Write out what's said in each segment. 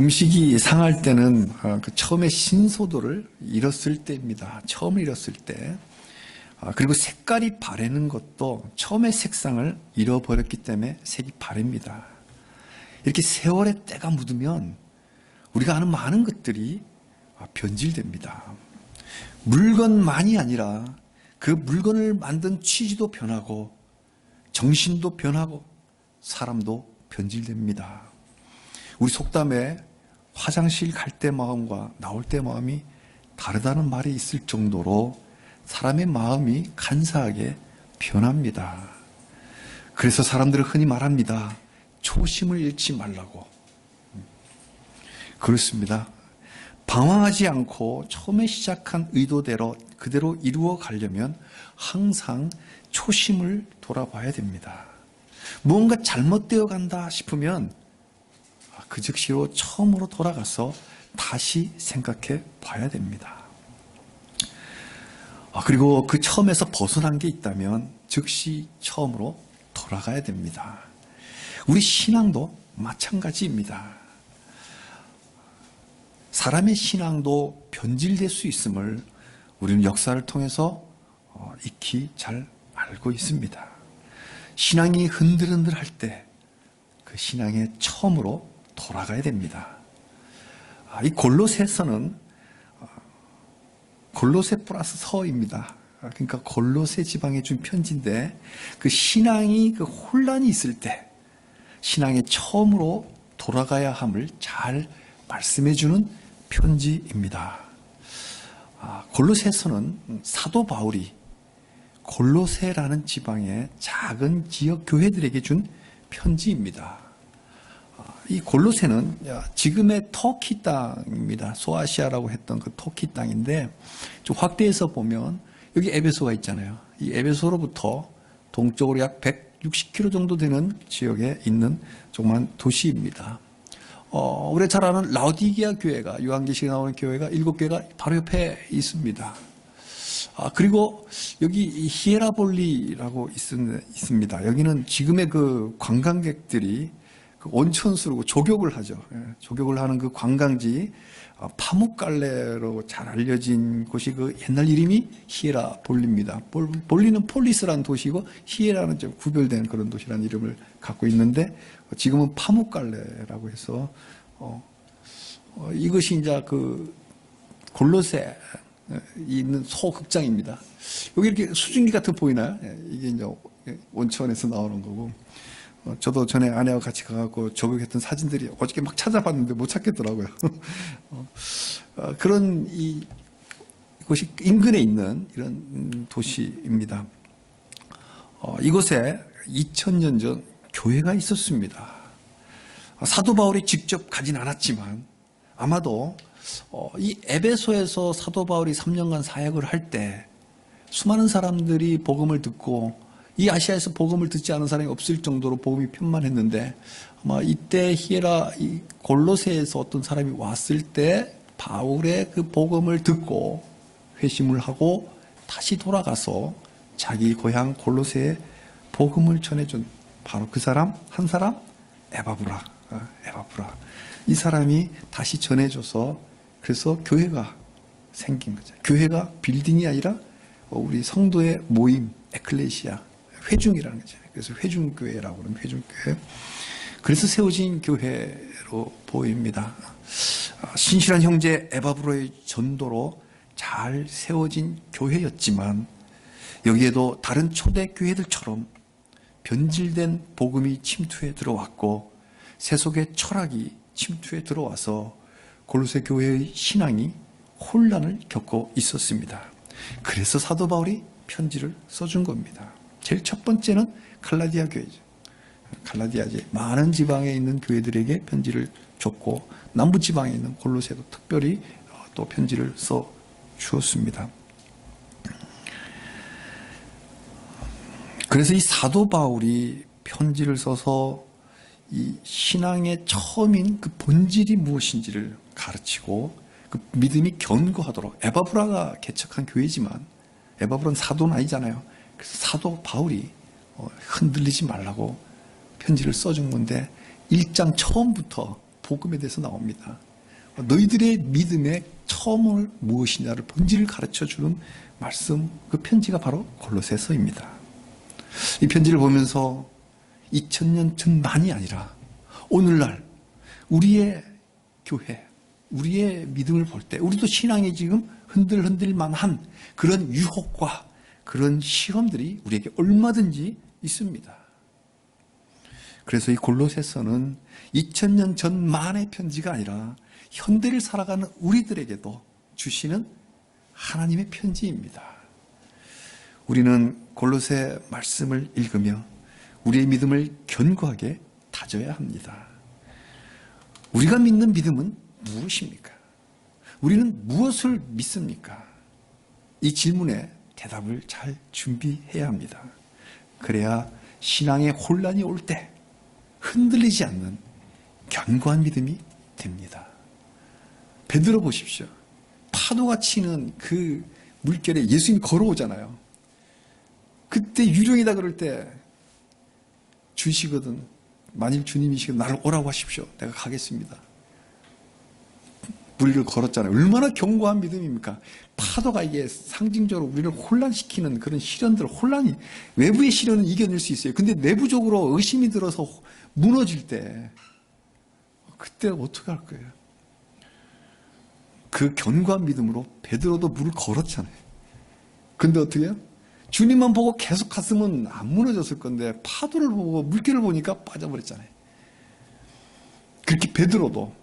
음식이 상할 때는 그 처음에 신소도를 잃었을 때입니다. 처음 잃었을 때. 그리고 색깔이 바래는 것도 처음에 색상을 잃어버렸기 때문에 색이 바랍니다. 이렇게 세월의 때가 묻으면 우리가 아는 많은 것들이 변질됩니다. 물건만이 아니라 그 물건을 만든 취지도 변하고 정신도 변하고 사람도 변질됩니다. 우리 속담에 화장실 갈 때 마음과 나올 때 마음이 다르다는 말이 있을 정도로 사람의 마음이 간사하게 변합니다. 그래서 사람들은 흔히 말합니다. 초심을 잃지 말라고. 그렇습니다. 방황하지 않고 처음에 시작한 의도대로 그대로 이루어 가려면 항상 초심을 돌아봐야 됩니다. 무언가 잘못되어 간다 싶으면 그 즉시로 처음으로 돌아가서 다시 생각해 봐야 됩니다. 그리고 그 처음에서 벗어난 게 있다면 즉시 처음으로 돌아가야 됩니다. 우리 신앙도 마찬가지입니다. 사람의 신앙도 변질될 수 있음을 우리는 역사를 통해서 익히 잘 알고 있습니다. 신앙이 흔들흔들할 때 그 신앙의 처음으로 돌아가야 됩니다. 이 골로새서는 골로새 플러스 서입니다. 그러니까 골로새 지방에 준 편지인데 그 신앙이 그 혼란이 있을 때 신앙의 처음으로 돌아가야 함을 잘 말씀해 주는 편지입니다. 골로새서는 사도 바울이 골로새라는 지방의 작은 지역 교회들에게 준 편지입니다. 이 골로새는 지금의 터키 땅입니다. 소아시아라고 했던 그 터키 땅인데 좀 확대해서 보면 여기 에베소가 있잖아요. 이 에베소로부터 동쪽으로 약 160km 정도 되는 지역에 있는 조그만 도시입니다. 우리가 잘 아는 라오디게아 교회가 요한계시록에 나오는 교회가 7개가 바로 옆에 있습니다. 그리고 여기 히에라볼리라고 있습니다. 여기는 지금의 그 관광객들이 그 온천수로 조격을 하죠. 조격을 하는 그 관광지 파묵갈레로 잘 알려진 곳이 그 옛날 이름이 히에라볼리입니다. 볼리는 폴리스라는 도시고 히에라는 좀 구별된 그런 도시라는 이름을 갖고 있는데 지금은 파묵갈레라고 해서 이것이 이제 그 골로새 있는 소극장입니다. 여기 이렇게 수증기 같은 거 보이나요? 이게 이제 온천에서 나오는 거고. 저도 전에 아내와 같이 가갖고 조격했던 사진들이 어저께 막 찾아봤는데 못 찾겠더라고요. 그런 이곳이 인근에 있는 이런 도시입니다. 이곳에 2000년 전 교회가 있었습니다. 사도 바울이 직접 가진 않았지만 아마도 이 에베소에서 사도 바울이 3년간 사역을 할 때 수많은 사람들이 복음을 듣고 이 아시아에서 복음을 듣지 않은 사람이 없을 정도로 복음이 편만했는데 아마 이때 이 골로새에서 어떤 사람이 왔을 때 바울의 그 복음을 듣고 회심을 하고 다시 돌아가서 자기 고향 골로새에 복음을 전해준 바로 그 사람 한 사람 에바브라 이 사람이 다시 전해줘서 그래서 교회가 생긴 거죠. 교회가 빌딩이 아니라 우리 성도의 모임 에클레시아 회중이라는 거죠. 그래서 회중교회라고 그러면 회중교회. 그래서 세워진 교회로 보입니다. 신실한 형제 에바브로의 전도로 잘 세워진 교회였지만 여기에도 다른 초대 교회들처럼 변질된 복음이 침투해 들어왔고 세속의 철학이 침투해 들어와서 골로새 교회의 신앙이 혼란을 겪고 있었습니다. 그래서 사도 바울이 편지를 써준 겁니다. 제일 첫 번째는 갈라디아 교회죠. 갈라디아지 많은 지방에 있는 교회들에게 편지를 줬고 남부 지방에 있는 골로새도 특별히 또 편지를 써 주었습니다. 그래서 이 사도 바울이 편지를 써서 이 신앙의 처음인 그 본질이 무엇인지를 가르치고 그 믿음이 견고하도록 에바브라가 개척한 교회지만 에바브라는 사도는 아니잖아요. 그래서 사도 바울이 흔들리지 말라고 편지를 써준 건데 1장 처음부터 복음에 대해서 나옵니다. 너희들의 믿음의 처음을 무엇이냐를 본질을 가르쳐주는 말씀, 그 편지가 바로 골로새서입니다. 이 편지를 보면서 2000년 전만이 아니라 오늘날 우리의 교회, 우리의 믿음을 볼 때 우리도 신앙이 지금 흔들만한 그런 유혹과 그런 시험들이 우리에게 얼마든지 있습니다. 그래서 이 골로새서는 2000년 전만의 편지가 아니라 현대를 살아가는 우리들에게도 주시는 하나님의 편지입니다. 우리는 골로새 말씀을 읽으며 우리의 믿음을 견고하게 다져야 합니다. 우리가 믿는 믿음은 무엇입니까? 우리는 무엇을 믿습니까? 이 질문에 대답을 잘 준비해야 합니다. 그래야 신앙의 혼란이 올 때 흔들리지 않는 견고한 믿음이 됩니다. 베드로 보십시오. 파도가 치는 그 물결에 예수님이 걸어오잖아요. 그때 유령이다 그럴 때 주시거든. 만일 주님이시거든 나를 오라고 하십시오. 내가 가겠습니다. 우리를 걸었잖아요. 얼마나 견고한 믿음입니까? 파도가 이게 상징적으로 우리를 혼란시키는 그런 시련들, 혼란이, 외부의 시련은 이겨낼 수 있어요. 근데 내부적으로 의심이 들어서 무너질 때, 그때 어떻게 할 거예요? 그 견고한 믿음으로 베드로도 물을 걸었잖아요. 근데 어떻게 해요? 주님만 보고 계속 갔으면 안 무너졌을 건데, 파도를 보고 물결을 보니까 빠져버렸잖아요. 그렇게 베드로도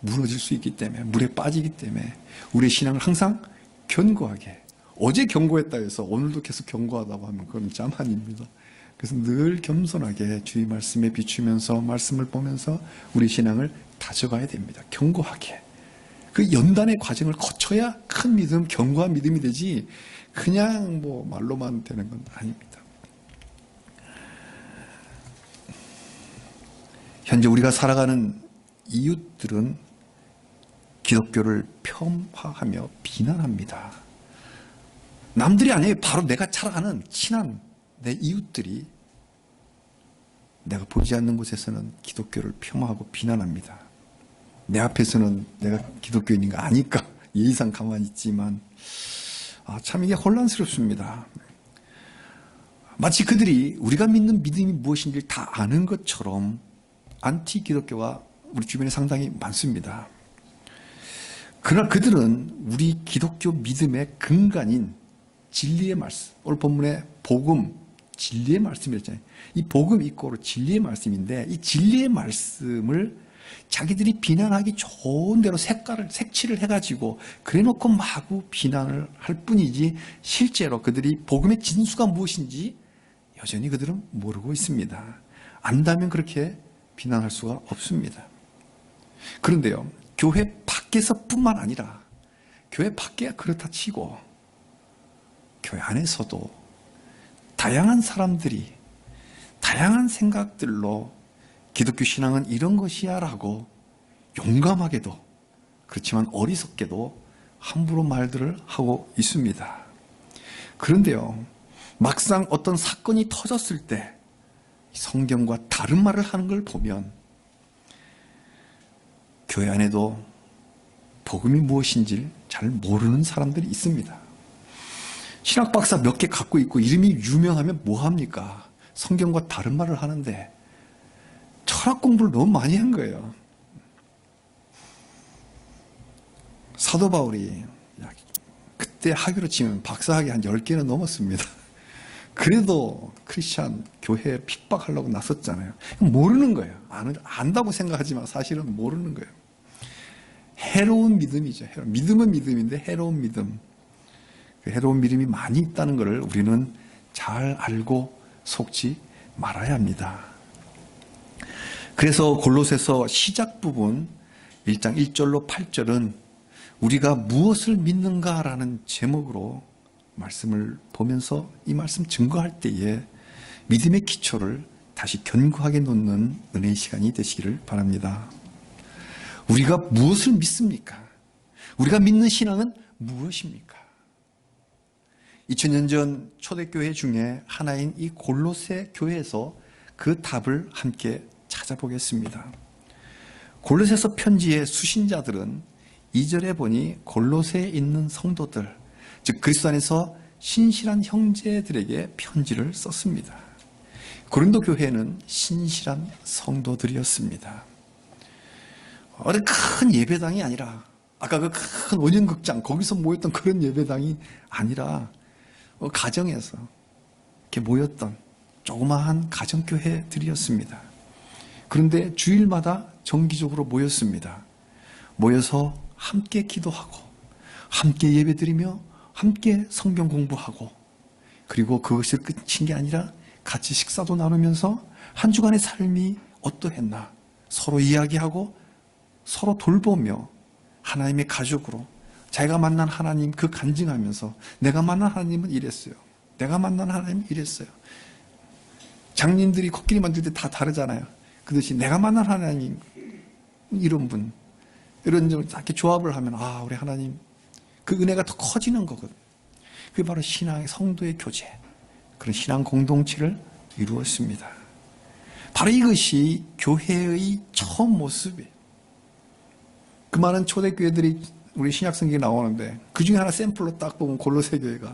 무너질 수 있기 때문에, 물에 빠지기 때문에 우리의 신앙을 항상 견고하게, 어제 견고했다 해서 오늘도 계속 견고하다고 하면 그건 자만입니다. 그래서 늘 겸손하게 주의 말씀에 비추면서 말씀을 보면서 우리 신앙을 다져가야 됩니다. 견고하게. 그 연단의 과정을 거쳐야 큰 믿음, 견고한 믿음이 되지 그냥 뭐 말로만 되는 건 아닙니다. 현재 우리가 살아가는 이웃들은 기독교를 폄하하며 비난합니다. 남들이 아니에요. 바로 내가 살아가는 친한 내 이웃들이 내가 보지 않는 곳에서는 기독교를 폄하하고 비난합니다. 내 앞에서는 내가 기독교인인가 아니까 예의상 가만히 있지만 참 이게 혼란스럽습니다. 마치 그들이 우리가 믿는 믿음이 무엇인지 다 아는 것처럼 안티 기독교가 우리 주변에 상당히 많습니다. 그러나 그들은 우리 기독교 믿음의 근간인 진리의 말씀, 오늘 본문의 복음, 진리의 말씀이었잖아요. 이 복음 이꼬로 진리의 말씀인데 이 진리의 말씀을 자기들이 비난하기 좋은 대로 색칠을 해가지고 그래놓고 마구 비난을 할 뿐이지 실제로 그들이 복음의 진수가 무엇인지 여전히 그들은 모르고 있습니다. 안다면 그렇게 비난할 수가 없습니다. 그런데요, 교회 밖에서뿐만 아니라 교회 밖에야 그렇다 치고 교회 안에서도 다양한 사람들이 다양한 생각들로 기독교 신앙은 이런 것이야 라고 용감하게도 그렇지만 어리석게도 함부로 말들을 하고 있습니다. 그런데요, 막상 어떤 사건이 터졌을 때 성경과 다른 말을 하는 걸 보면 교회 안에도 복음이 무엇인지를 잘 모르는 사람들이 있습니다. 신학 박사 몇 개 갖고 있고 이름이 유명하면 뭐합니까? 성경과 다른 말을 하는데 철학 공부를 너무 많이 한 거예요. 사도 바울이 그때 학위로 치면 박사학위 한 10개는 넘었습니다. 그래도 크리스찬 교회에 핍박하려고 나섰잖아요. 모르는 거예요. 안다고 생각하지만 사실은 모르는 거예요. 해로운 믿음이죠. 믿음은 믿음인데 해로운 믿음. 그 해로운 믿음이 많이 있다는 것을 우리는 잘 알고 속지 말아야 합니다. 그래서 골로새서 시작 부분 1장 1절로 8절은 우리가 무엇을 믿는가라는 제목으로 말씀을 보면서 이 말씀 증거할 때에 믿음의 기초를 다시 견고하게 놓는 은혜의 시간이 되시기를 바랍니다. 우리가 무엇을 믿습니까? 우리가 믿는 신앙은 무엇입니까? 2000년 전 초대교회 중에 하나인 이 골로새 교회에서 그 답을 함께 찾아보겠습니다. 골로새서 편지의 수신자들은 2절에 보니 골로새에 있는 성도들, 즉 그리스도 안에서 신실한 형제들에게 편지를 썼습니다. 고린도 교회는 신실한 성도들이었습니다. 어디 큰 예배당이 아니라, 아까 그 큰 원형극장 거기서 모였던 그런 예배당이 아니라 가정에서 이렇게 모였던 조그마한 가정교회들이었습니다. 그런데 주일마다 정기적으로 모였습니다. 모여서 함께 기도하고 함께 예배드리며 함께 성경 공부하고, 그리고 그것이 끝인 게 아니라 같이 식사도 나누면서 한 주간의 삶이 어떠했나 서로 이야기하고 서로 돌보며 하나님의 가족으로 자기가 만난 하나님 그 간증하면서 내가 만난 하나님은 이랬어요. 내가 만난 하나님은 이랬어요. 장님들이 코끼리 만들 때 다 다르잖아요. 그 대신 내가 만난 하나님 이런 분, 이런 점을 이렇게 조합을 하면 아, 우리 하나님 그 은혜가 더 커지는 거거든요. 그게 바로 신앙의 성도의 교제, 그런 신앙 공동체를 이루었습니다. 바로 이것이 교회의 처음 모습이에요. 그 많은 초대교회들이 우리 신약성경에 나오는데 그 중에 하나 샘플로 딱 보면 골로새 교회가,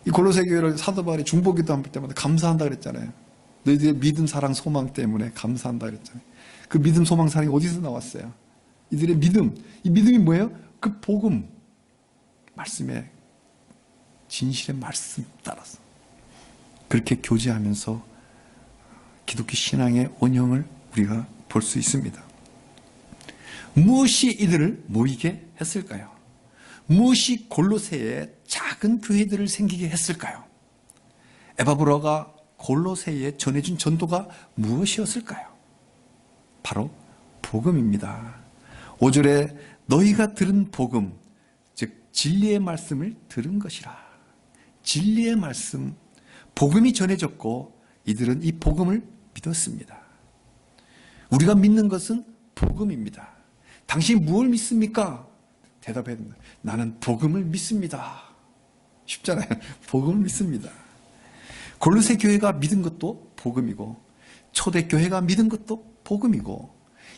이 골로새 교회를 사도 바울이 중보기도 할 때마다 감사한다 그랬잖아요. 너희들의 믿음, 사랑, 소망 때문에 감사한다 그랬잖아요. 그 믿음, 소망, 사랑이 어디서 나왔어요? 이들의 믿음, 이 믿음이 뭐예요? 그 복음, 말씀의 진실의 말씀 따라서 그렇게 교제하면서 기독교 신앙의 원형을 우리가 볼 수 있습니다. 무엇이 이들을 모이게 했을까요? 무엇이 골로새에 작은 교회들을 생기게 했을까요? 에바브로가 골로새에 전해준 전도가 무엇이었을까요? 바로 복음입니다. 5절에 너희가 들은 복음, 즉 진리의 말씀을 들은 것이라. 진리의 말씀, 복음이 전해졌고 이들은 이 복음을 믿었습니다. 우리가 믿는 것은 복음입니다. 당신이 무엇을 믿습니까? 대답해야 됩니다. 나는 복음을 믿습니다. 쉽잖아요. 복음을 믿습니다. 골로새 교회가 믿은 것도 복음이고 초대교회가 믿은 것도 복음이고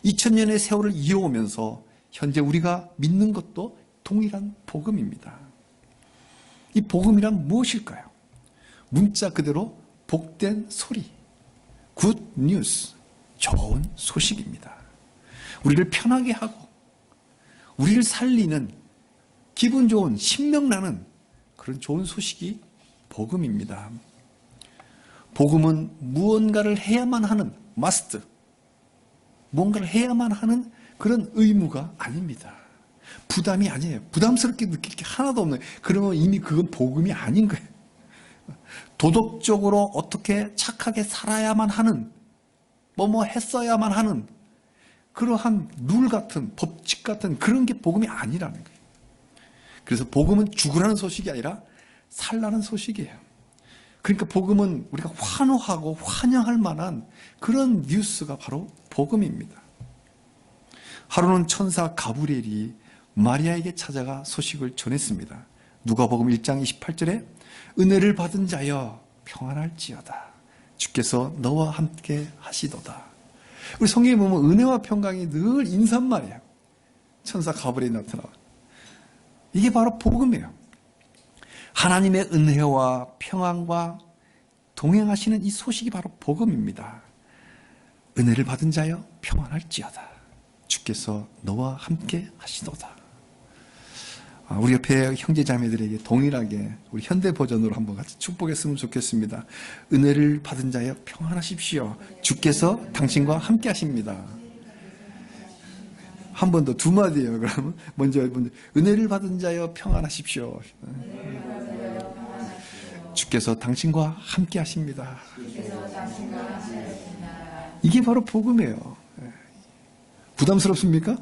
2000년의 세월을 이어오면서 현재 우리가 믿는 것도 동일한 복음입니다. 이 복음이란 무엇일까요? 문자 그대로 복된 소리, 굿 뉴스, 좋은 소식입니다. 우리를 편하게 하고 우리를 살리는 기분 좋은 신명나는 그런 좋은 소식이 복음입니다. 복음은 무언가를 해야만 하는 must, 무언가를 해야만 하는 그런 의무가 아닙니다. 부담이 아니에요. 부담스럽게 느낄 게 하나도 없는, 그러면 이미 그건 복음이 아닌 거예요. 도덕적으로 어떻게 착하게 살아야만 하는, 뭐뭐 했어야만 하는 그러한 룰 같은, 법칙 같은 그런 게 복음이 아니라는 거예요. 그래서 복음은 죽으라는 소식이 아니라 살라는 소식이에요. 그러니까 복음은 우리가 환호하고 환영할 만한 그런 뉴스가 바로 복음입니다. 하루는 천사 가브리엘이 마리아에게 찾아가 소식을 전했습니다. 누가복음 1장 28절에 은혜를 받은 자여 평안할지어다. 주께서 너와 함께 하시도다. 우리 성경에 보면 은혜와 평강이 늘 인사말이에요. 천사 가브리엘이 나타나요. 이게 바로 복음이에요. 하나님의 은혜와 평안과 동행하시는 이 소식이 바로 복음입니다. 은혜를 받은 자여 평안할지어다. 주께서 너와 함께 하시도다. 우리 옆에 형제자매들에게 동일하게 우리 현대 버전으로 한번 같이 축복했으면 좋겠습니다. 은혜를 받은 자여 평안하십시오. 주께서 당신과 함께 하십니다. 한 번 더 두 마디예요. 그러면 먼저 은혜를 받은 자여 평안하십시오. 주께서 당신과 함께 하십니다. 이게 바로 복음이에요. 부담스럽습니까?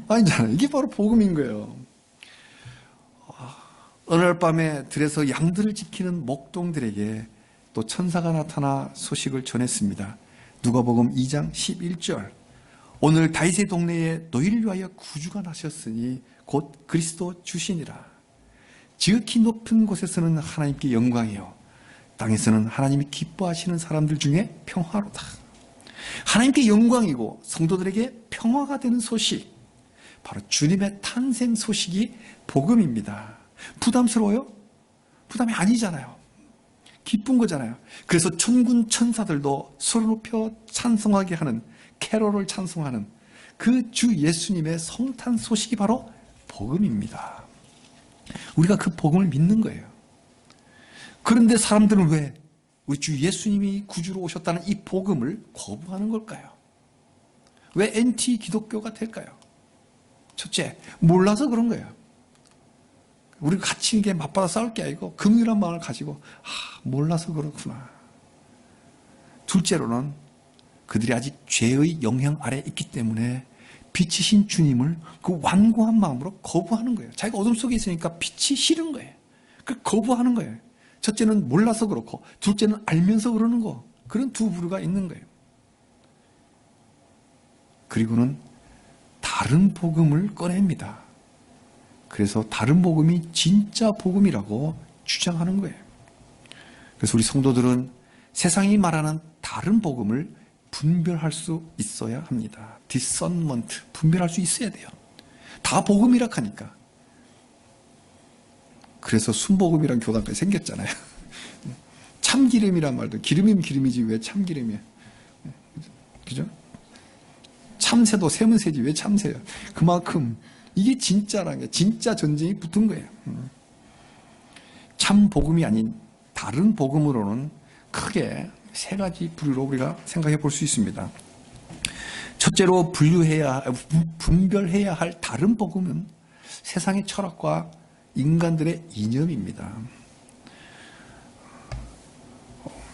아니잖아요. 이게 바로 복음인 거예요. 어느 날 밤에 들에서 양들을 지키는 목동들에게 또 천사가 나타나 소식을 전했습니다. 누가복음 2장 11절. 오늘 다윗의 동네에 너희를 위하여 구주가 나셨으니 곧 그리스도 주시니라. 지극히 높은 곳에서는 하나님께 영광이요 땅에서는 하나님이 기뻐하시는 사람들 중에 평화로다. 하나님께 영광이고 성도들에게 평화가 되는 소식, 바로 주님의 탄생 소식이 복음입니다. 부담스러워요? 부담이 아니잖아요. 기쁜 거잖아요. 그래서 천군 천사들도 소리 높여 찬송하게 하는, 캐롤을 찬송하는 그 주 예수님의 성탄 소식이 바로 복음입니다. 우리가 그 복음을 믿는 거예요. 그런데 사람들은 왜 우리 주 예수님이 구주로 오셨다는 이 복음을 거부하는 걸까요? 왜 엔티 기독교가 될까요? 첫째, 몰라서 그런 거예요. 우리가 같이 이게 맞받아 싸울 게 아니고 긍휼한 마음을 가지고 몰라서 그렇구나. 둘째로는 그들이 아직 죄의 영향 아래 있기 때문에 빛이신 주님을 그 완고한 마음으로 거부하는 거예요. 자기가 어둠 속에 있으니까 빛이 싫은 거예요. 그 거부하는 거예요. 첫째는 몰라서 그렇고 둘째는 알면서 그러는 거. 그런 두 부류가 있는 거예요. 그리고는 다른 복음을 꺼냅니다. 그래서 다른 복음이 진짜 복음이라고 주장하는 거예요. 그래서 우리 성도들은 세상이 말하는 다른 복음을 분별할 수 있어야 합니다. discernment, 분별할 수 있어야 돼요. 다 복음이라 하니까. 그래서 순복음이란 교단까지 생겼잖아요. 참기름이란 말도 기름이면 기름이지 왜 참기름이야. 그죠? 참새도 새면 새지 왜 참새야. 그만큼 이게 진짜라는 게 진짜 전쟁이 붙은 거예요. 참 복음이 아닌 다른 복음으로는 크게 세 가지 부류로 우리가 생각해 볼 수 있습니다. 첫째로 분별해야 할 다른 복음은 세상의 철학과 인간들의 이념입니다.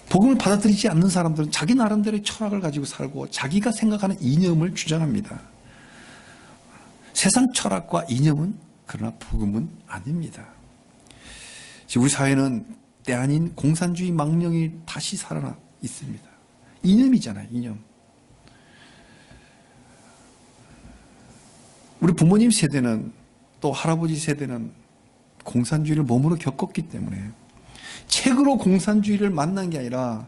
복음을 받아들이지 않는 사람들은 자기 나름대로의 철학을 가지고 살고 자기가 생각하는 이념을 주장합니다. 세상 철학과 이념은 그러나 복음은 아닙니다. 지금 우리 사회는 때 아닌 공산주의 망령이 다시 살아나 있습니다. 이념이잖아요, 이념. 우리 부모님 세대는 또 할아버지 세대는 공산주의를 몸으로 겪었기 때문에 책으로 공산주의를 만난 게 아니라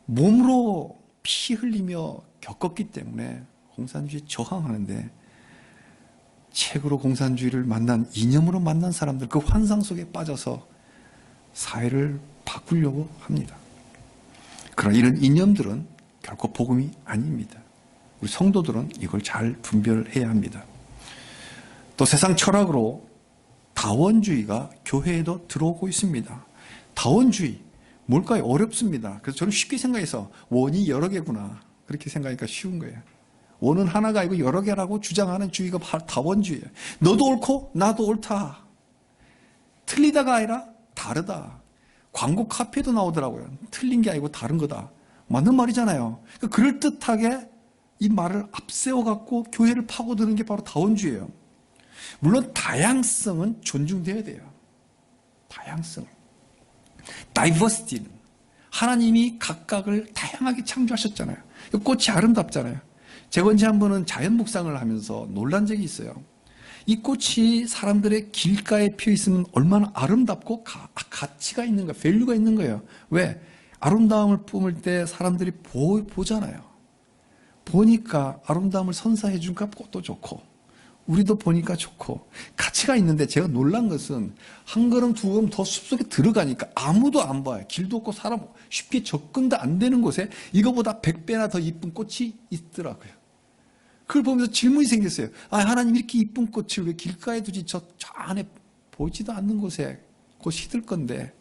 몸으로 피 흘리며 겪었기 때문에 공산주의에 저항하는데 책으로 공산주의를 만난 이념으로 만난 사람들 그 환상 속에 빠져서 사회를 바꾸려고 합니다. 그러나 이런 이념들은 결코 복음이 아닙니다. 우리 성도들은 이걸 잘 분별해야 합니다. 또 세상 철학으로 다원주의가 교회에도 들어오고 있습니다. 다원주의 뭘까요? 어렵습니다. 그래서 저는 쉽게 생각해서 원이 여러 개구나 그렇게 생각하니까 쉬운 거예요. 원은 하나가 아니고 여러 개라고 주장하는 주의가 바로 다원주의예요. 너도 옳고 나도 옳다. 틀리다가 아니라 다르다. 광고 카피에도 나오더라고요. 틀린 게 아니고 다른 거다. 맞는 말이잖아요. 그러니까 그럴듯하게 이 말을 앞세워갖고 교회를 파고드는 게 바로 다원주의예요. 물론 다양성은 존중돼야 돼요. 다양성. 다이버시티는 하나님이 각각을 다양하게 창조하셨잖아요. 꽃이 아름답잖아요. 제가 언제 한 번은 자연 묵상을 하면서 놀란 적이 있어요. 이 꽃이 사람들의 길가에 피어 있으면 얼마나 아름답고 가치가 있는 거예요. 밸류가 있는 거예요. 왜? 아름다움을 뿜을 때 사람들이 보잖아요. 보니까 아름다움을 선사해 주니까 꽃도 좋고 우리도 보니까 좋고 가치가 있는데 제가 놀란 것은 한 걸음 두 걸음 더 숲속에 들어가니까 아무도 안 봐요. 길도 없고 사람 쉽게 접근도 안 되는 곳에 이거보다 100배나 더 이쁜 꽃이 있더라고요. 그걸 보면서 질문이 생겼어요. 하나님 이렇게 이쁜 꽃을 왜 길가에 두지 저 안에 보이지도 않는 곳에 곧 시들 건데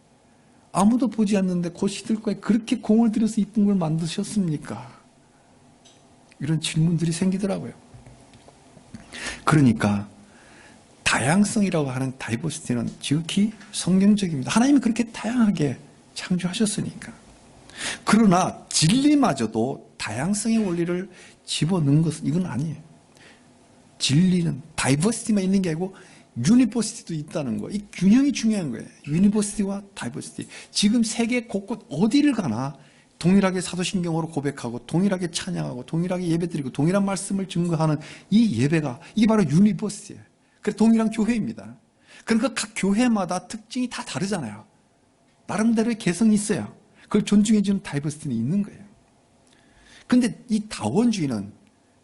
아무도 보지 않는데 곧 시들 거에 그렇게 공을 들여서 이쁜 걸 만드셨습니까? 이런 질문들이 생기더라고요. 그러니까 다양성이라고 하는 다이버시티는 지극히 성경적입니다. 하나님이 그렇게 다양하게 창조하셨으니까. 그러나 진리마저도 다양성의 원리를 집어넣은 것은 이건 아니에요. 진리는 다이버시티만 있는 게 아니고 유니버시티도 있다는 거. 이 균형이 중요한 거예요. 유니버시티와 다이버시티. 지금 세계 곳곳 어디를 가나 동일하게 사도신경으로 고백하고 동일하게 찬양하고 동일하게 예배드리고 동일한 말씀을 증거하는 이 예배가 이게 바로 유니버시티예요. 그래서 동일한 교회입니다. 그러니까 각 교회마다 특징이 다 다르잖아요. 나름대로의 개성이 있어요. 그걸 존중해 주는 다이버시티는 있는 거예요. 근데 이 다원주의는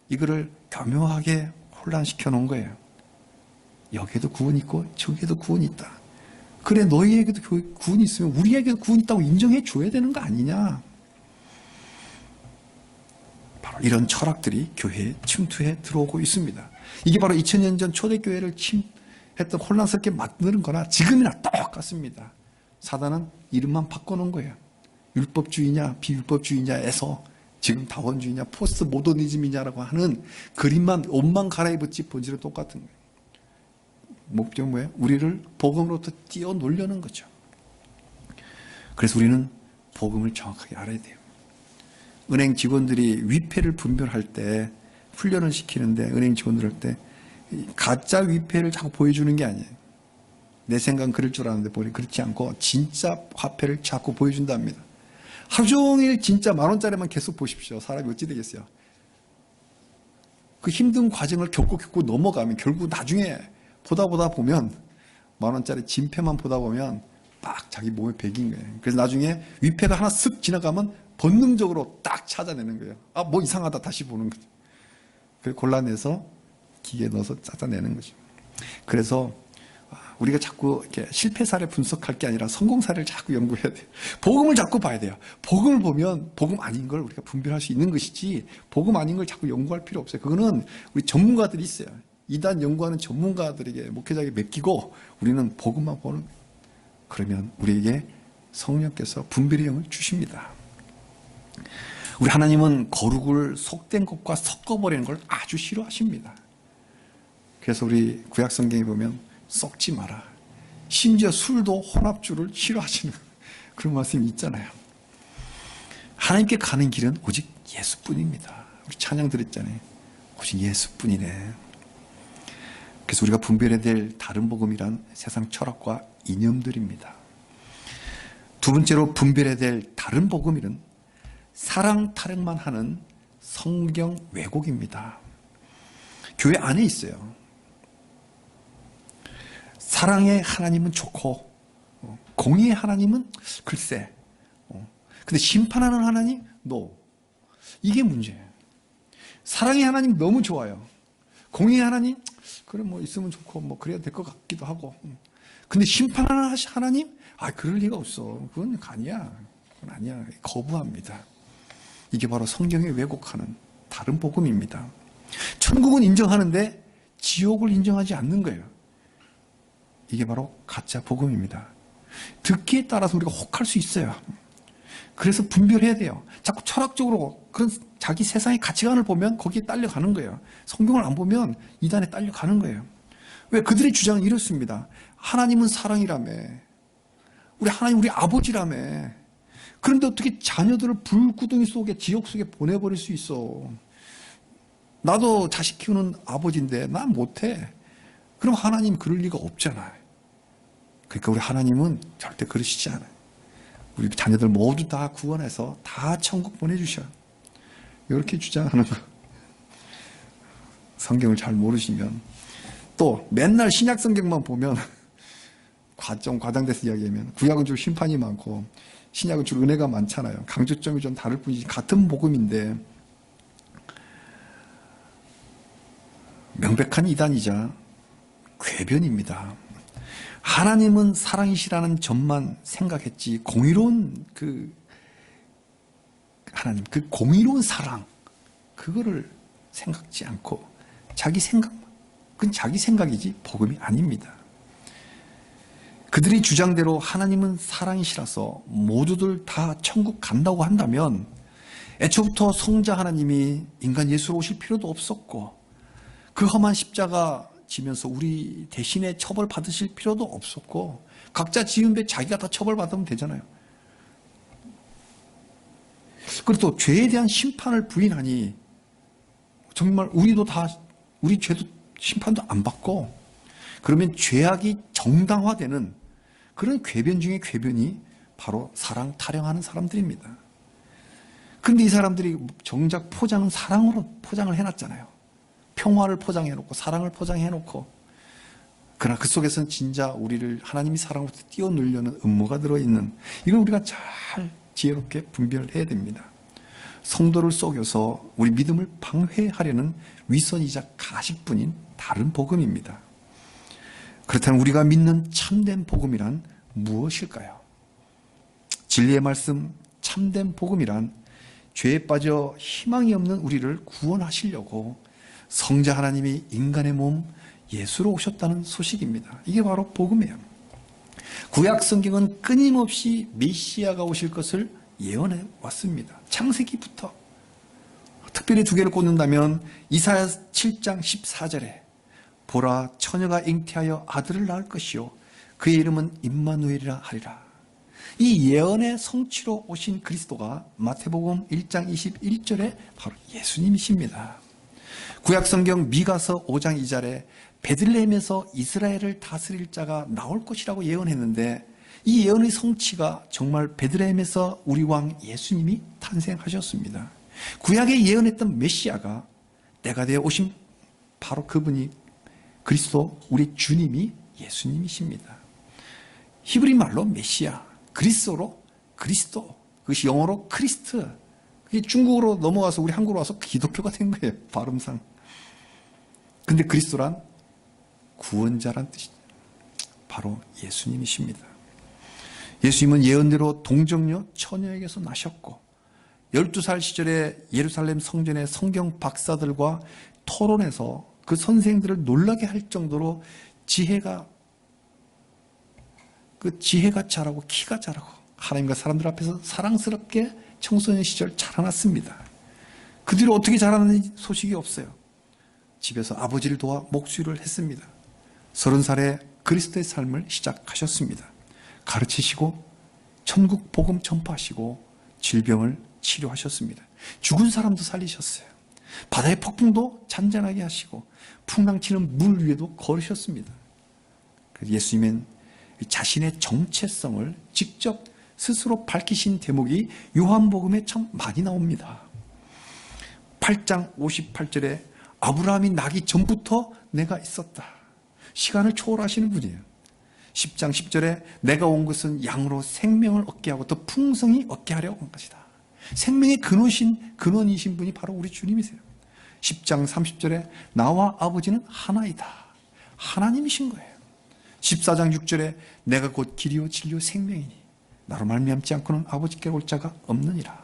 이거를 교묘하게 혼란시켜 놓은 거예요. 여기에도 구원이 있고 저기에도 구원이 있다. 그래, 너희에게도 구원이 있으면 우리에게도 구원이 있다고 인정해 줘야 되는 거 아니냐. 바로 이런 철학들이 교회에 침투해 들어오고 있습니다. 이게 바로 2000년 전 초대교회를 했던 혼란스럽게 만드는 거나 지금이나 똑같습니다. 사단은 이름만 바꿔놓은 거예요. 율법주의냐 비율법주의냐에서 지금 다원주의냐 포스트 모더니즘이냐라고 하는 그림만 옷만 갈아입었지 본질은 똑같은 거예요. 목적은 뭐예요? 우리를 복음으로부터 띄어놓으려는 거죠. 그래서 우리는 복음을 정확하게 알아야 돼요. 은행 직원들이 위패를 분별할 때 훈련을 시키는데 은행 직원들 할 때 가짜 위패를 자꾸 보여주는 게 아니에요. 내 생각은 그럴 줄 알았는데 보니 그렇지 않고 진짜 화폐를 자꾸 보여준답니다. 하루 종일 진짜 10,000원짜리만 계속 보십시오. 사람이 어찌 되겠어요? 그 힘든 과정을 겪고 넘어가면 결국 나중에 보다 보면 10,000원짜리 진패만 보다 보면 딱 자기 몸에 배긴 거예요. 그래서 나중에 위패가 하나 쓱 지나가면 본능적으로 딱 찾아내는 거예요. 아, 뭐 이상하다 다시 보는 거죠. 그래서 골라내서 기계에 넣어서 찾아내는 거죠. 그래서 우리가 자꾸 이렇게 실패 사례 분석할 게 아니라 성공 사례를 자꾸 연구해야 돼요. 복음을 자꾸 봐야 돼요. 복음을 보면 복음 아닌 걸 우리가 분별할 수 있는 것이지 복음 아닌 걸 자꾸 연구할 필요 없어요. 그거는 우리 전문가들이 있어요. 이단 연구하는 전문가들에게 목회자에게 맡기고 우리는 복음만 보는 거예요. 그러면 우리에게 성령께서 분별의 영을 주십니다. 우리 하나님은 거룩을 속된 것과 섞어버리는 걸 아주 싫어하십니다. 그래서 우리 구약 성경에 보면 섞지 마라. 심지어 술도 혼합주를 싫어하시는 그런 말씀이 있잖아요. 하나님께 가는 길은 오직 예수뿐입니다. 우리 찬양 드렸잖아요. 오직 예수뿐이네. 그래서 우리가 분별해야 될 다른 복음이란 세상 철학과 이념들입니다. 두 번째로 분별해야 될 다른 복음이란 사랑 타령만 하는 성경 왜곡입니다. 교회 안에 있어요. 사랑의 하나님은 좋고 공의의 하나님은 글쎄 근데 심판하는 하나님? No. 이게 문제예요. 사랑의 하나님 너무 좋아요. 공의의 하나님? 그래 뭐 있으면 좋고 뭐 그래야 될 것 같기도 하고 근데 심판하는 하나님? 아 그럴 리가 없어. 그건 아니야. 그건 아니야. 거부합니다. 이게 바로 성경에 왜곡하는 다른 복음입니다. 천국은 인정하는데 지옥을 인정하지 않는 거예요. 이게 바로 가짜 복음입니다. 듣기에 따라서 우리가 혹할 수 있어요. 그래서 분별해야 돼요. 자꾸 철학적으로 그런 자기 세상의 가치관을 보면 거기에 딸려가는 거예요. 성경을 안 보면 이단에 딸려가는 거예요. 왜? 그들의 주장은 이렇습니다. 하나님은 사랑이라며. 우리 하나님 우리 아버지라며. 그런데 어떻게 자녀들을 불구덩이 속에 지옥 속에 보내버릴 수 있어. 나도 자식 키우는 아버지인데 난 못해. 그럼 하나님 그럴 리가 없잖아요. 그러니까 우리 하나님은 절대 그러시지 않아요. 우리 자녀들 모두 다 구원해서 다 천국 보내주셔요. 이렇게 주장하는 거. 성경을 잘 모르시면 또 맨날 신약 성경만 보면 과장돼서 이야기하면 구약은 주로 심판이 많고 신약은 주로 은혜가 많잖아요. 강조점이 좀 다를 뿐이지 같은 복음인데 명백한 이단이자 궤변입니다. 하나님은 사랑이시라는 점만 생각했지 공의로운 하나님 그 공의로운 사랑 그거를 생각지 않고 자기 생각만 그건 자기 생각이지 복음이 아닙니다. 그들이 주장대로 하나님은 사랑이시라서 모두들 다 천국 간다고 한다면 애초부터 성자 하나님이 인간 예수로 오실 필요도 없었고 그 험한 십자가 지면서 우리 대신에 처벌 받으실 필요도 없었고 각자 지은 배 자기가 다 처벌 받으면 되잖아요. 그리고 또 죄에 대한 심판을 부인하니 정말 우리도 다 우리 죄도 심판도 안 받고 그러면 죄악이 정당화되는 그런 궤변 중에 궤변이 바로 사랑 타령하는 사람들입니다. 그런데 이 사람들이 정작 포장은 사랑으로 포장을 해놨잖아요. 평화를 포장해놓고 사랑을 포장해놓고 그러나 그 속에서는 진짜 우리를 하나님이 사랑으로부터 띄워누려는 음모가 들어있는 이걸 우리가 잘 지혜롭게 분별해야 됩니다. 성도를 속여서 우리 믿음을 방해하려는 위선이자 가식뿐인 다른 복음입니다. 그렇다면 우리가 믿는 참된 복음이란 무엇일까요? 진리의 말씀 참된 복음이란 죄에 빠져 희망이 없는 우리를 구원하시려고 성자 하나님이 인간의 몸 예수로 오셨다는 소식입니다. 이게 바로 복음이에요. 구약 성경은 끊임없이 메시아가 오실 것을 예언해 왔습니다. 창세기부터. 특별히 두 개를 꼽는다면 이사야 7장 14절에 보라 처녀가 잉태하여 아들을 낳을 것이요 그의 이름은 임마누엘이라 하리라. 이 예언의 성취로 오신 그리스도가 마태복음 1장 21절에 바로 예수님이십니다. 구약성경 미가서 5장 2절에 베들레헴에서 이스라엘을 다스릴 자가 나올 것이라고 예언했는데 이 예언의 성취가 정말 베들레헴에서 우리 왕 예수님이 탄생하셨습니다. 구약에 예언했던 메시아가 때가 되어 오신 바로 그분이 그리스도 우리 주님이 예수님이십니다. 히브리 말로 메시아, 그리스어로 그리스도, 그것이 영어로 크리스트, 그게 중국어로 넘어와서 우리 한국으로 와서 기독교가 된 거예요. 발음상. 근데 그리스도란 구원자란 뜻이죠. 바로 예수님이십니다. 예수님은 예언대로 동정녀 처녀에게서 나셨고 12살 시절에 예루살렘 성전의 성경 박사들과 토론해서 그 선생들을 놀라게 할 정도로 지혜가 자라고 키가 자라고 하나님과 사람들 앞에서 사랑스럽게 청소년 시절 자라났습니다. 그 뒤로 어떻게 자라는지 소식이 없어요. 집에서 아버지를 도와 목수일을 했습니다. 30살에 그리스도의 삶을 시작하셨습니다. 가르치시고 천국 복음 전파하시고 질병을 치료하셨습니다. 죽은 사람도 살리셨어요. 바다의 폭풍도 잔잔하게 하시고 풍랑치는 물 위에도 걸으셨습니다. 예수님은 자신의 정체성을 직접 스스로 밝히신 대목이 요한복음에 참 많이 나옵니다. 8장 58절에 아브라함이 나기 전부터 내가 있었다. 시간을 초월하시는 분이에요. 10장 10절에 내가 온 것은 양으로 생명을 얻게 하고 더 풍성히 얻게 하려고 한 것이다. 생명의 근원이신 분이 바로 우리 주님이세요. 10장 30절에 나와 아버지는 하나이다. 하나님이신 거예요. 14장 6절에 내가 곧 길이요 진리요 생명이니 나로 말미암지 않고는 아버지께로 올 자가 없느니라.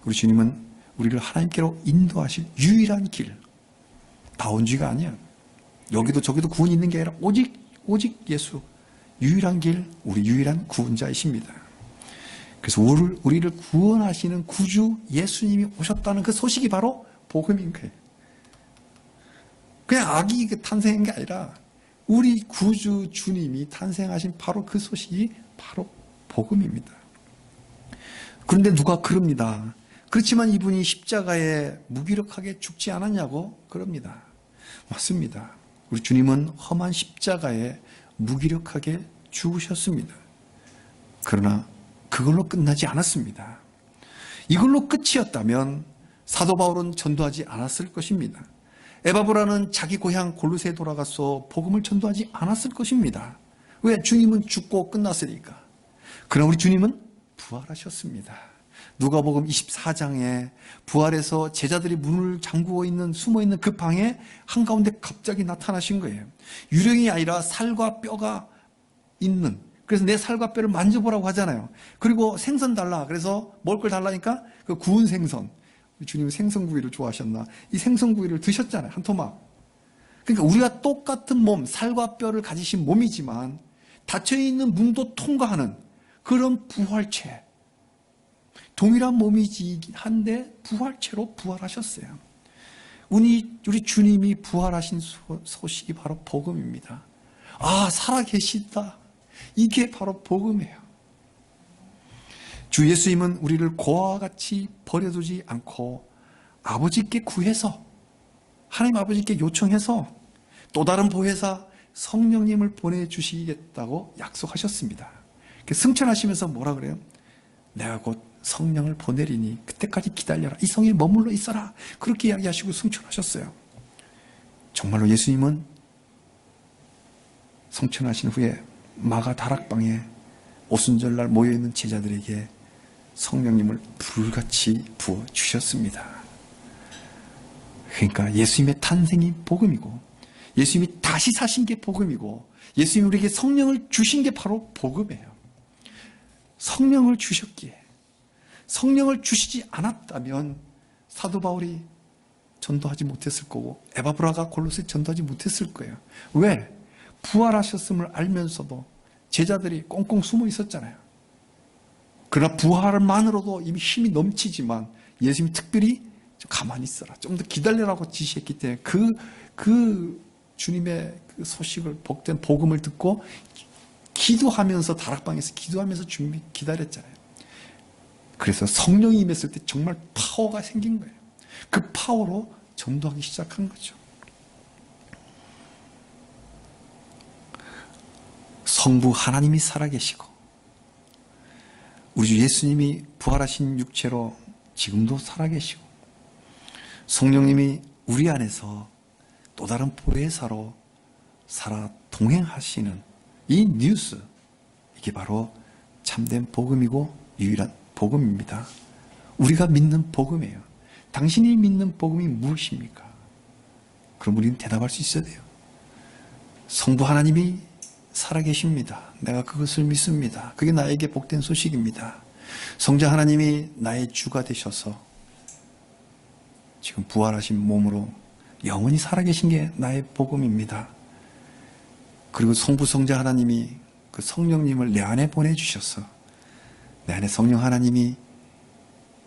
우리 주님은 우리를 하나님께로 인도하실 유일한 길, 다원주의가 아니야. 여기도 저기도 구원이 있는 게 아니라 오직 예수, 유일한 길, 우리 유일한 구원자이십니다. 그래서 우리를 구원하시는 구주 예수님이 오셨다는 그 소식이 바로 복음인 거예요. 그냥 아기 탄생한 게 아니라 우리 구주 주님이 탄생하신 바로 그 소식이 바로 복음입니다. 그런데 누가 그럽니다. 그렇지만 이분이 십자가에 무기력하게 죽지 않았냐고 그럽니다. 맞습니다. 우리 주님은 험한 십자가에 무기력하게 죽으셨습니다. 그러나 그걸로 끝나지 않았습니다. 이걸로 끝이었다면 사도 바울은 전도하지 않았을 것입니다. 에바브라는 자기 고향 골로새에 돌아가서 복음을 전도하지 않았을 것입니다. 왜? 주님은 죽고 끝났으니까. 그러나 우리 주님은 부활하셨습니다. 누가복음 24장에 부활해서 제자들이 문을 잠그고 있는 숨어있는 그 방에 한가운데 갑자기 나타나신 거예요. 유령이 아니라 살과 뼈가 있는, 그래서 내 살과 뼈를 만져보라고 하잖아요. 그리고 생선 달라. 그래서 먹을 걸 달라니까 그 구운 생선. 주님은 생선구이를 좋아하셨나? 이 생선구이를 드셨잖아요. 한 토막. 그러니까 우리가 똑같은 몸, 살과 뼈를 가지신 몸이지만 닫혀있는 문도 통과하는 그런 부활체. 동일한 몸이지 한데 부활체로 부활하셨어요. 우리 주님이 부활하신 소식이 바로 복음입니다. 아, 살아계시다. 이게 바로 복음이에요. 주 예수님은 우리를 고아와 같이 버려두지 않고 아버지께 구해서, 하나님 아버지께 요청해서 또 다른 보혜사 성령님을 보내주시겠다고 약속하셨습니다. 승천하시면서 뭐라 그래요? 내가 곧 성령을 보내리니 그때까지 기다려라. 이 성에 머물러 있어라. 그렇게 이야기하시고 승천하셨어요. 정말로 예수님은 성천하신 후에 마가 다락방에 오순절날 모여있는 제자들에게 성령님을 불같이 부어주셨습니다. 그러니까 예수님의 탄생이 복음이고, 예수님이 다시 사신 게 복음이고, 예수님이 우리에게 성령을 주신 게 바로 복음이에요. 성령을 주셨기에, 성령을 주시지 않았다면 사도 바울이 전도하지 못했을 거고, 에바브라가 골로새 전도하지 못했을 거예요. 왜? 부활하셨음을 알면서도 제자들이 꽁꽁 숨어 있었잖아요. 그러나 부활만으로도 이미 힘이 넘치지만 예수님이 특별히 좀 가만히 있어라, 좀 더 기다리라고 지시했기 때문에 그 주님의 그 소식을, 복된 복음을 듣고 기도하면서, 다락방에서 기도하면서 주님이 기다렸잖아요. 그래서 성령이 임했을 때 정말 파워가 생긴 거예요. 그 파워로 전도하기 시작한 거죠. 성부 하나님이 살아계시고, 우리 주 예수님이 부활하신 육체로 지금도 살아계시고, 성령님이 우리 안에서 또 다른 보혜사로 살아 동행하시는 이 뉴스, 이게 바로 참된 복음이고 유일한 복음입니다. 우리가 믿는 복음이에요. 당신이 믿는 복음이 무엇입니까? 그럼 우리는 대답할 수 있어야 돼요. 성부 하나님이 살아계십니다. 내가 그것을 믿습니다. 그게 나에게 복된 소식입니다. 성자 하나님이 나의 주가 되셔서 지금 부활하신 몸으로 영원히 살아계신 게 나의 복음입니다. 그리고 성부 성자 하나님이 그 성령님을 내 안에 보내주셔서 내 안에 성령 하나님이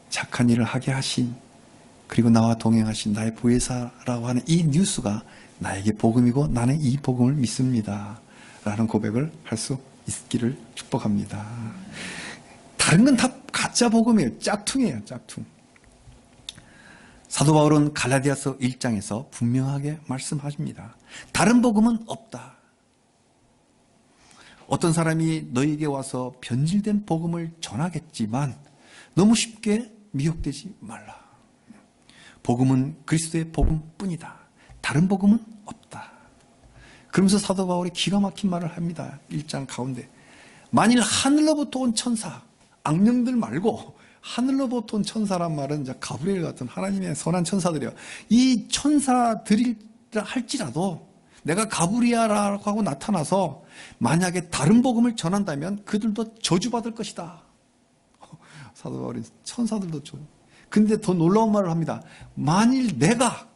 착한 일을 하게 하신, 그리고 나와 동행하신 나의 보혜사라고 하는 이 뉴스가 나에게 복음이고 나는 이 복음을 믿습니다 라는 고백을 할 수 있기를 축복합니다. 다른 건 다 가짜 복음이에요. 짝퉁이에요. 짝퉁. 사도 바울은 갈라디아서 1장에서 분명하게 말씀하십니다. 다른 복음은 없다. 어떤 사람이 너에게 와서 변질된 복음을 전하겠지만 너무 쉽게 미혹되지 말라. 복음은 그리스도의 복음뿐이다. 다른 복음은 없다. 그러면서 사도 바울이 기가 막힌 말을 합니다. 1장 가운데. 만일 하늘로부터 온 천사, 악령들 말고 하늘로부터 온 천사란 말은 이제 가브리엘 같은 하나님의 선한 천사들이요. 이 천사들이라 할지라도 내가 가브리엘이라고 하고 나타나서 만약에 다른 복음을 전한다면 그들도 저주받을 것이다. 사도 바울이 천사들도 저주. 근데 더 놀라운 말을 합니다. 만일 내가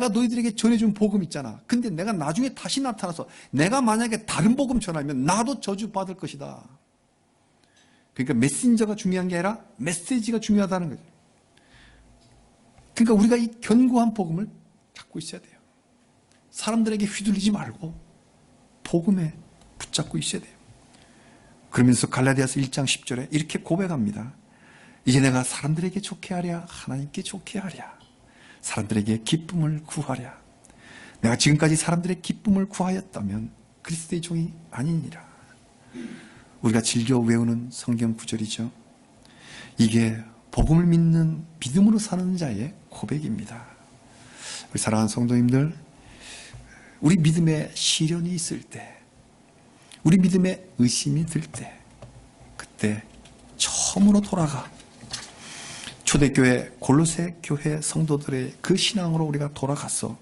너희들에게 전해준 복음 있잖아. 근데 내가 나중에 다시 나타나서 내가 만약에 다른 복음 전하면 나도 저주받을 것이다. 그러니까 메신저가 중요한 게 아니라 메시지가 중요하다는 거죠. 그러니까 우리가 이 견고한 복음을 잡고 있어야 돼요. 사람들에게 휘둘리지 말고 복음에 붙잡고 있어야 돼요. 그러면서 갈라디아서 1장 10절에 이렇게 고백합니다. 이제 내가 사람들에게 좋게 하랴 하나님께 좋게 하랴, 사람들에게 기쁨을 구하랴. 내가 지금까지 사람들의 기쁨을 구하였다면 그리스도의 종이 아니니라. 우리가 즐겨 외우는 성경 구절이죠. 이게 복음을 믿는, 믿음으로 사는 자의 고백입니다. 우리 사랑하는 성도님들, 우리 믿음에 시련이 있을 때, 우리 믿음에 의심이 들 때, 그때 처음으로 돌아가 초대교회 골로새 교회 성도들의 그 신앙으로 우리가 돌아가서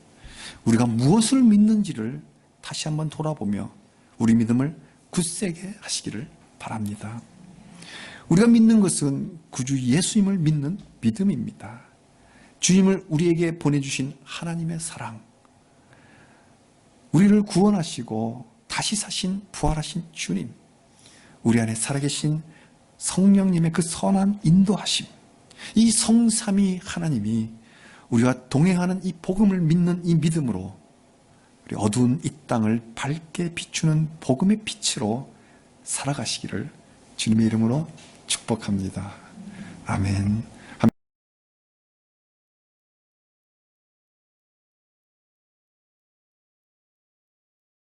우리가 무엇을 믿는지를 다시 한번 돌아보며 우리 믿음을 굳세게 하시기를 바랍니다. 우리가 믿는 것은 구주 예수님을 믿는 믿음입니다. 주님을 우리에게 보내주신 하나님의 사랑, 우리를 구원하시고 다시 사신 부활하신 주님, 우리 안에 살아계신 성령님의 그 선한 인도하심, 이 성삼위 하나님이 우리와 동행하는 이 복음을 믿는 이 믿음으로 우리 어두운 이 땅을 밝게 비추는 복음의 빛으로 살아가시기를 주님의 이름으로 축복합니다. 아멘.